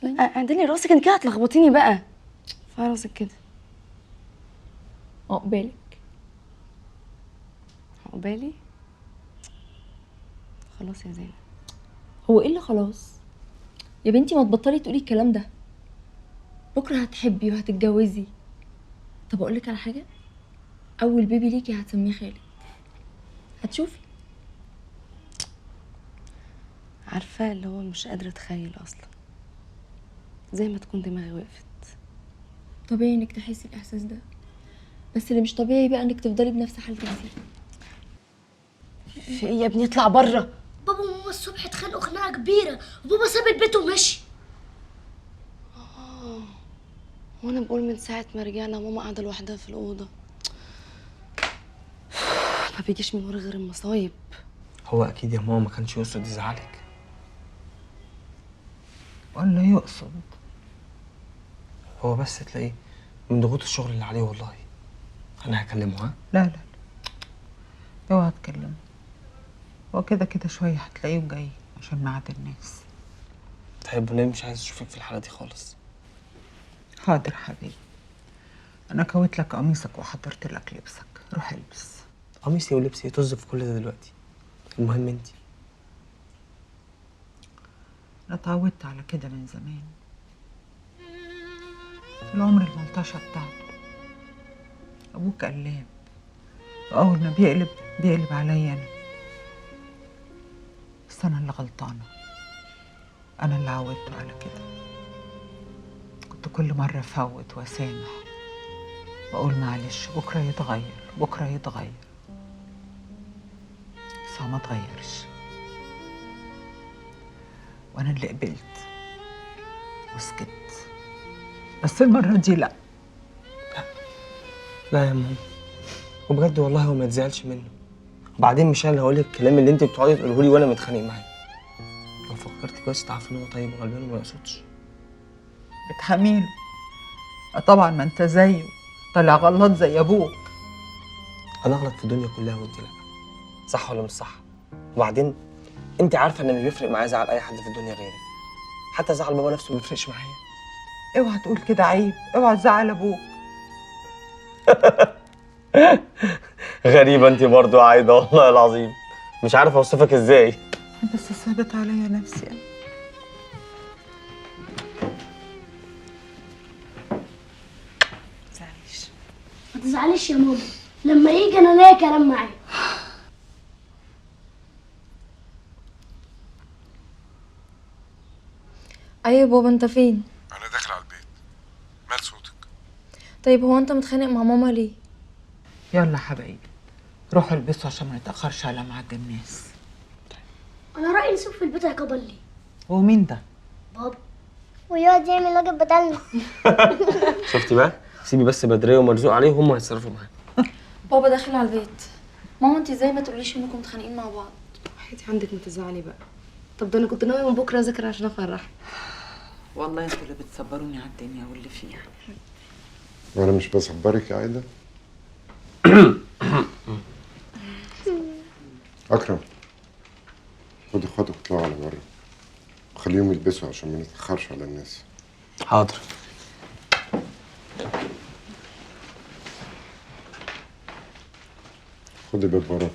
اعدلي راسك، انت كده هتلخبطيني بقى. ارفعي راسك كده. عقبالك. عقبالي. خلاص يا زينب. هو ايه اللي خلاص يا بنتي؟ ما تبطلي تقولي الكلام ده. بكره هتحبي وهتتجوزي. طب اقول لك على حاجه، اول بيبي ليكي هتسميه خالد. هتشوفي. عارفه اللي هو مش قادره اتخيل اصلا، زي ما تكون دماغي وقفت. طبيعي انك تحسي الاحساس ده، بس اللي مش طبيعي بقى انك تفضلي بنفس حالتك دي. في ايه يا ابني؟ اطلع بره. بابا وماما الصبح اتخانقوا خناقه كبيره وبابا ساب البيت ومشي. وانا بقول من ساعه ما رجعنا ماما قاعده لوحدها في الاوضه. ما بيجيش من ورا غير المصايب. هو اكيد يا ماما ما كانش يقصد يزعلك. ولا يقصد؟ هو بس تلاقيه من ضغوط الشغل اللي عليه والله. انا هكلمه. ها؟ لا لا لا، اوعى تكلمه. هو كده كده شويه هتلاقيه جاي عشان ميعاد الناس. طيب وليه مش عايز اشوفك في الحاله دي خالص؟ حاضر حبيبي، انا كويت لك قميصك وحضرت لك لبسك، روح البس. قميصي ولبسي طز في كل ده دلوقتي. المهم انتي. انا اتعودت على كده من زمان، العمر الملطشه بتاعته. ابوك قلاب، واول ما بيقلب عليا انا. بس انا اللي غلطانه، انا اللي عودته على كده. كنت كل مره افوت واسامح واقول معلش، بكره يتغير بكره يتغير. بس هو ما اتغيرش، وانا اللي قبلت وسكت. بس المره دي لا. لا يا ماما، وبجد والله هو ما يتزعلش منه. وبعدين مش انا اللي هقول لك الكلام اللي انت بتقعدي تقوله لي وانا متخانق معاه. لو فكرت كويس تعرفي ان هو طيب وغلبان وما يقصدش. بتحميله؟ طبعا، ما انت زيه طلع غلط زي ابوك. انا اغلط في الدنيا كلها وانت لا. صح ولا مش صح؟ وبعدين انت عارفه ان مش بيفرق معايا زعل اي حد في الدنيا غيري. حتى زعل بابا نفسه ما بيفرقش معايا. اوعى تقول كده، عيب. اوعى تزعل ابوك. غريبه انت برضو يا عايده والله العظيم. مش عارف اوصفك ازاي. بس صعبت عليا نفسي أنا. متزعليش. ما تزعليش يا ماما، لما يجي انا ليا كلام معاه. ايوه يا بابا، انت فين؟ أنا داخل على البيت. مال صوتك؟ طيب هو انت متخانق مع ماما ليه؟ يلا حبايبي، روحوا البسوا عشان ما نتاخرش على ميعاد الناس. انا رايي نسيب في البيت هيكبر لي. هو مين ده؟ بابا. ويقعد يعمل واجب بدلنا. شفتي بقى؟ سيبي بس بدريه ومرزوق عليه وهم هيتصرفوا معاه. بابا داخل على البيت. ماما انت ازاي ما تقوليش انكم متخانقين مع بعض؟ حياتي عندك ما تزعلي بقى. طب ده انا كنت ناويه من بكره اذاكر عشان افرحك. والله انتوا اللي بتصبروني على الدنيا واللي فيها. وأنا مش بصبرك يا عايدة. أكرم، خدوا اطلعوا على بره وخليهم يلبسوا عشان ما نتأخرش على الناس. حاضر. خد الباب بره.